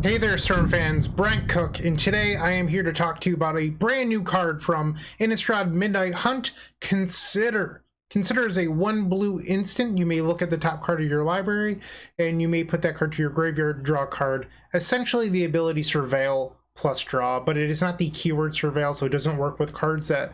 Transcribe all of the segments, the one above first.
Hey there, Storm fans, Bryant Cook, and today I am here to talk to you about a brand new card from Innistrad Midnight Hunt, Consider. Consider is a 1 blue instant. You may look at the top card of your library, and you may put that card to your graveyard, draw a card. Essentially the ability Surveil plus draw, but it is not the keyword Surveil, so it doesn't work with cards that,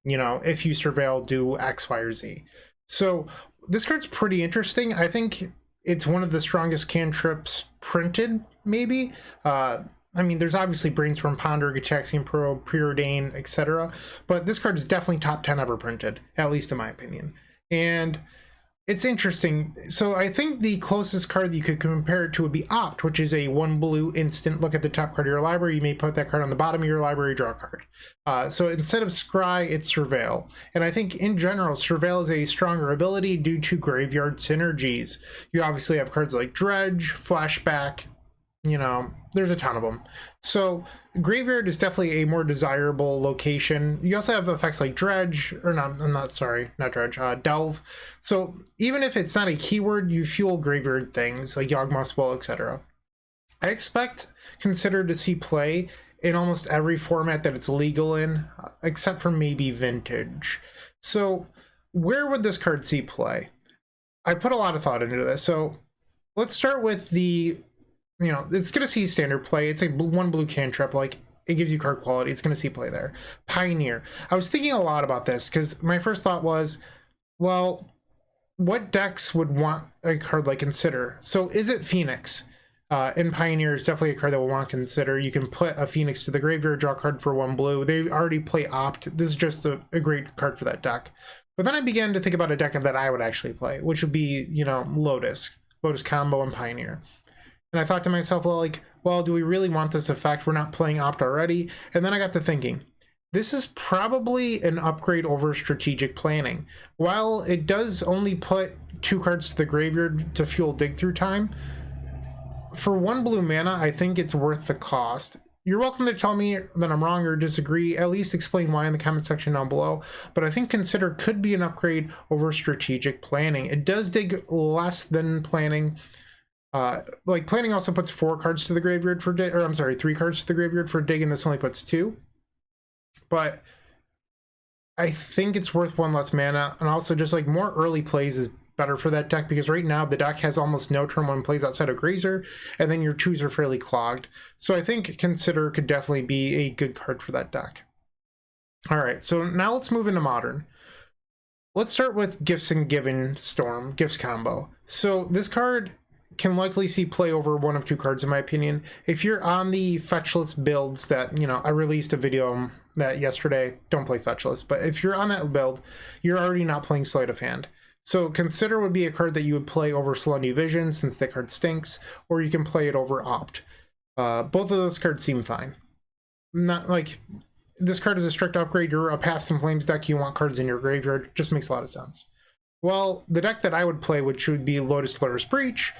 if you Surveil, do X, Y, or Z. So this card's pretty interesting. I think it's one of the strongest cantrips printed, maybe. I mean, there's obviously Brainstorm, Ponder, Gitaxian Probe, Preordain, etc. But this card is definitely top 10 ever printed, at least in my opinion. And it's interesting. So I think the closest card that you could compare it to would be Opt, which is a 1 blue instant. Look at the top card of your library. You may put that card on the bottom of your library, draw a card. So instead of Scry, it's Surveil. And I think in general, Surveil is a stronger ability due to graveyard synergies. You obviously have cards like Dredge, Flashback, there's a ton of them. So graveyard is definitely a more desirable location. You also have effects like Dredge, or not Dredge, Delve. So even if it's not a keyword, you fuel graveyard things like Yawgmoth's Well, etc. I expect Consider to see play in almost every format that it's legal in, except for maybe Vintage. So where would this card see play? I put a lot of thought into this. So let's start with it's going to see standard play. It's a 1 blue cantrip, like it gives you card quality. It's going to see play there. Pioneer. I was thinking a lot about this because my first thought was, well, what decks would want a card like Consider? So is it Phoenix? In Pioneer is definitely a card that will want Consider. You can put a Phoenix to the graveyard, draw a card for 1 blue. They already play Opt. This is just a great card for that deck. But then I began to think about a deck that I would actually play, which would be, Lotus combo and Pioneer. And I thought to myself, well, do we really want this effect? We're not playing Opt already. And then I got to thinking, this is probably an upgrade over strategic planning. While it does only put 2 cards to the graveyard to fuel dig through time, for 1 blue mana, I think it's worth the cost. You're welcome to tell me that I'm wrong or disagree, at least explain why in the comment section down below. But I think Consider could be an upgrade over strategic planning. It does dig less than planning. Planning also puts 4 cards to the graveyard for dig, or I'm sorry, 3 cards to the graveyard for dig, and this only puts 2. But I think it's worth 1 less mana, and also just like more early plays is better for that deck, because right now the deck has almost no turn 1 plays outside of Grazer, and then your 2s are fairly clogged. So I think Consider could definitely be a good card for that deck. All right, so now let's move into Modern. Let's start with Gifts and Given Storm, Gifts combo. So this card can likely see play over 1 of 2 cards in my opinion. If you're on the fetchless builds that, I released a video that yesterday, don't play fetchless, but if you're on that build, you're already not playing Sleight of Hand. So Consider would be a card that you would play over Selene Vision since that card stinks, or you can play it over Opt. Both of those cards seem fine. Not like, this card is a strict upgrade, you're a Past and Flames deck, you want cards in your graveyard, just makes a lot of sense. Well, the deck that I would play, which would be Lotus, Lurrus, Breach,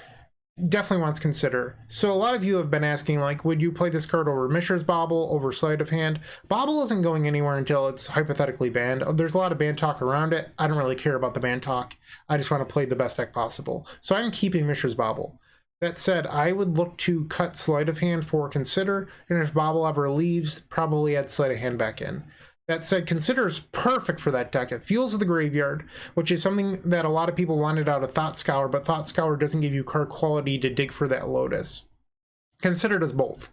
definitely wants Consider. So a lot of you have been asking, would you play this card over Mishra's Bauble, over Sleight of Hand? Bauble isn't going anywhere until it's hypothetically banned. There's a lot of ban talk around it. I don't really care about the ban talk. I just want to play the best deck possible. So I'm keeping Mishra's Bauble. That said, I would look to cut Sleight of Hand for Consider, and if Bauble ever leaves, probably add Sleight of Hand back in. That said, Consider is perfect for that deck. It fuels the graveyard, which is something that a lot of people wanted out of Thought Scour, but Thought Scour doesn't give you card quality to dig for that Lotus. Consider does both.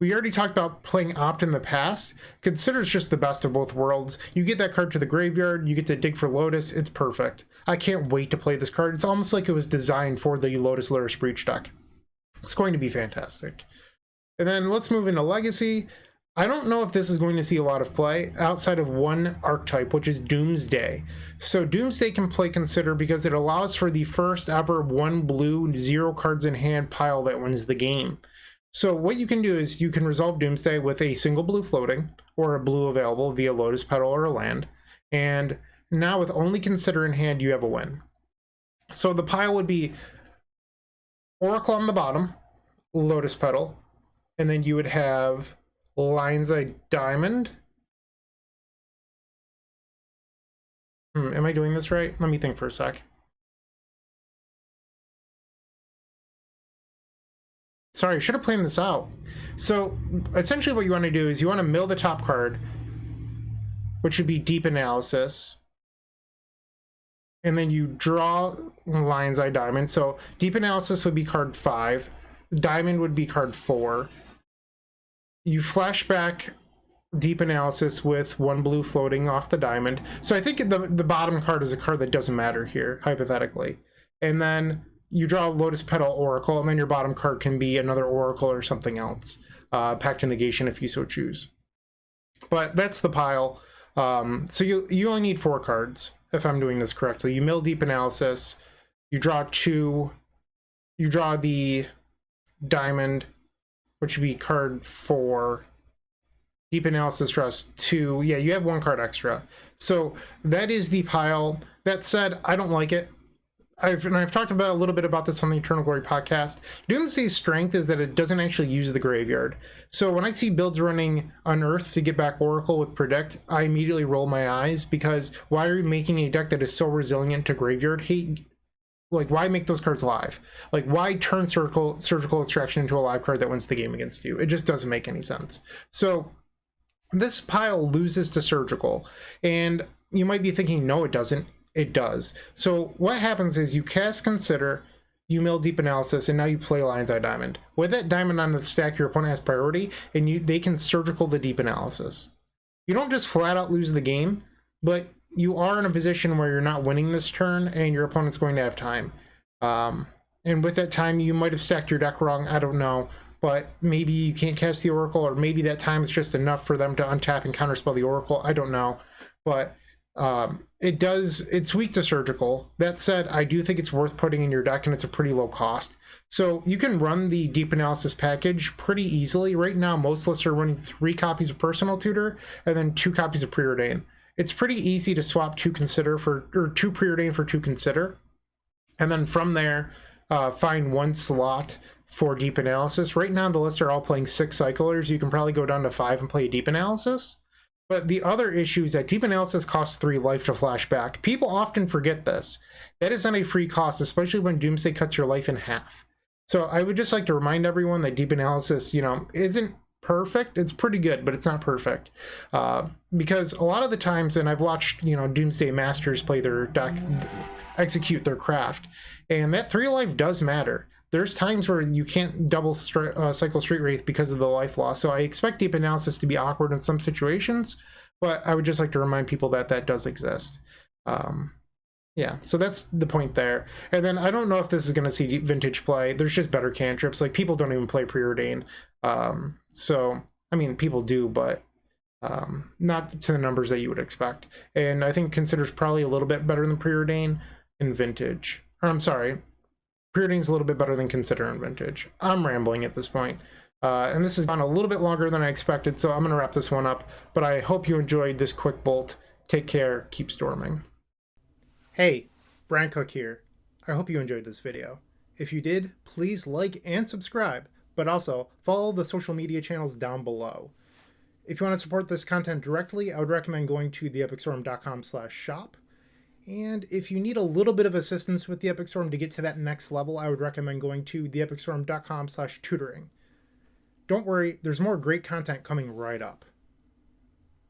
We already talked about playing Opt in the past. Consider is just the best of both worlds. You get that card to the graveyard, you get to dig for Lotus, it's perfect. I can't wait to play this card. It's almost like it was designed for the Lotus Lurrus Breach deck. It's going to be fantastic. And then let's move into Legacy. I don't know if this is going to see a lot of play outside of 1 archetype, which is Doomsday. So Doomsday can play Consider because it allows for the first ever 1 blue, 0 cards in hand pile that wins the game. So what you can do is you can resolve Doomsday with a single blue floating or a blue available via Lotus Petal or a land. And now with only Consider in hand, you have a win. So the pile would be Oracle on the bottom, Lotus Petal, and then you would have Lion's Eye Diamond. Am I doing this right? Let me think for a sec. Sorry, I should have planned this out. So essentially what you want to do is you want to mill the top card, which would be Deep Analysis. And then you draw Lion's Eye Diamond. So Deep Analysis would be card 5. Diamond would be card 4. You flash back Deep Analysis with 1 blue floating off the diamond. So I think the bottom card is a card that doesn't matter here, hypothetically. And then you draw Lotus Petal Oracle, and then your bottom card can be another Oracle or something else. Pact of Negation if you so choose. But that's the pile. So you only need 4 cards, if I'm doing this correctly. You mill Deep Analysis, you draw 2, you draw the diamond, which would be card 4. Deep Analysis draws 2. Yeah, you have 1 card extra. So that is the pile. That said, I don't like it. I've talked about a little bit about this on the Eternal Glory podcast. Doomsday's strength is that it doesn't actually use the graveyard. So when I see builds running Unearth to get back Oracle with Predict, I immediately roll my eyes, because why are you making a deck that is so resilient to graveyard hate? Like, why make those cards live? Like, why turn Surgical Extraction into a live card that wins the game against you? It just doesn't make any sense. So this pile loses to Surgical, and you might be thinking, no, it doesn't. It does. So what happens is you cast Consider, you mill Deep Analysis, and now you play Lion's Eye Diamond. With that diamond on the stack, your opponent has priority, and they can Surgical the Deep Analysis. You don't just flat out lose the game, but you are in a position where you're not winning this turn, and your opponent's going to have time. And with that time, you might have stacked your deck wrong, I don't know. But maybe you can't cast the Oracle, or maybe that time is just enough for them to untap and counterspell the Oracle. I don't know. But it's weak to Surgical. That said, I do think it's worth putting in your deck, and it's a pretty low cost. So you can run the Deep Analysis package pretty easily. Right now, most lists are running 3 copies of Personal Tutor and then 2 copies of Preordain. It's pretty easy to swap 2 Consider or 2 Preordain for 2 Consider. And then from there, find 1 slot for Deep Analysis. Right now, the list are all playing 6 Cyclers. You can probably go down to 5 and play a Deep Analysis. But the other issue is that Deep Analysis costs 3 life to flash back. People often forget this. That is not a free cost, especially when Doomsday cuts your life in half. So I would just like to remind everyone that Deep Analysis, isn't perfect. It's pretty good, but it's not perfect. Because a lot of the times, and I've watched, Doomsday Masters play their deck, execute their craft, and that 3 life does matter. There's times where you can't double cycle Street Wraith because of the life loss. So I expect Deep Analysis to be awkward in some situations, but I would just like to remind people that that does exist. Yeah, so that's the point there. And then I don't know if this is going to see vintage play. There's just better cantrips. Like, people don't even play Preordain. So, I mean, people do, but not to the numbers that you would expect. And I think Consider's probably a little bit better than Preordain in vintage. Or, I'm sorry. Preordain's a little bit better than Consider in vintage. I'm rambling at this point. And this has gone a little bit longer than I expected, so I'm going to wrap this one up. But I hope you enjoyed this quick bolt. Take care. Keep storming. Hey, Bryant Cook here. I hope you enjoyed this video. If you did, please like and subscribe, but also follow the social media channels down below. If you want to support this content directly, I would recommend going to theepicstorm.com/shop. And if you need a little bit of assistance with the Epic Storm to get to that next level, I would recommend going to theepicstorm.com/tutoring. Don't worry, there's more great content coming right up.